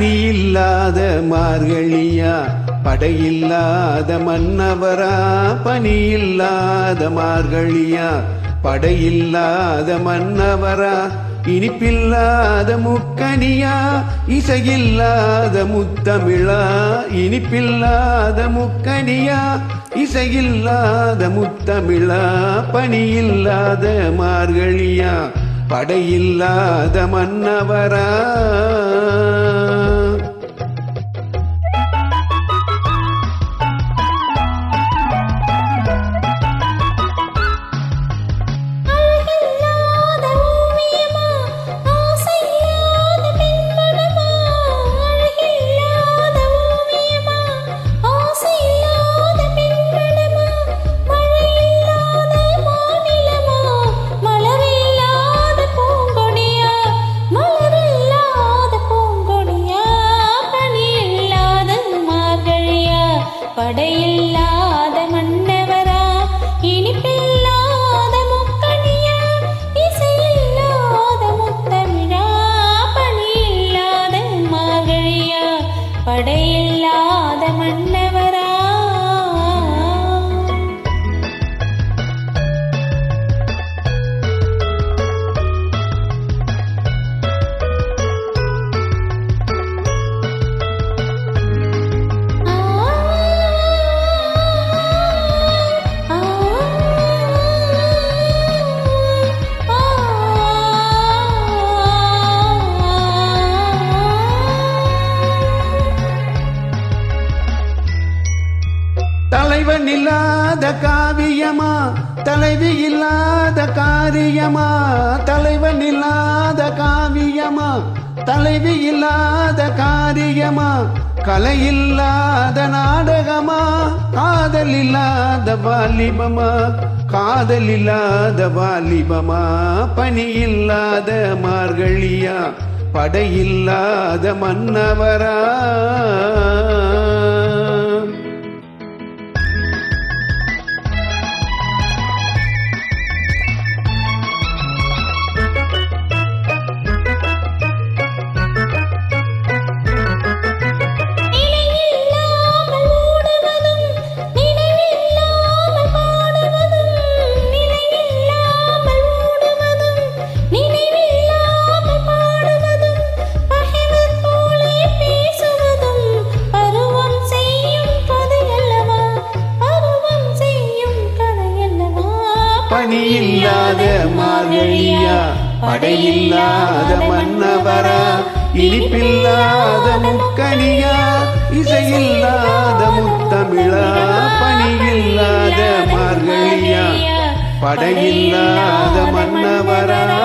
பனியில்லாத மார்கழியா படையில்லாத மன்னவரா பனியில்லாத மார்கழியா படையில்லாத மன்னவரா இனிப்பில்லாத முக்கனியா இசையில்லாத முத்தமிழா இனிப்பில்லாத முக்கனியா இசையில்லாத முத்தமிழா பனியில்லாத மார்கழியா படையில்லாத மன்னவரா படையில்லாத மன்னவரா இனிப்பில்லாத முக்கனியா இசையில்லாத முத்தமிழா பணியில்லாத மார்கழியா படையில்லாத மன்னவரா தலைவன் இல்லாத காவியமா தலைவி இல்லாத காரியமா தலைவன் இல்லாத காவியமா தலைவி இல்லாத காரியமா கலை இல்லாத நாடகமா காதல் இல்லாத வாலிபமா காதல் இல்லாத வாலிபமா பனி இல்லாத மார்கழியா படையில்லாத மன்னவரா பனியில்லாத மார்கழியா படையில்லாத மன்னவரா இனிப்பில்லாத முக்கனியா இசையில்லாத முத்தமிழா பனியில்லாத மார்கழியா படையில்லாத மன்னவரா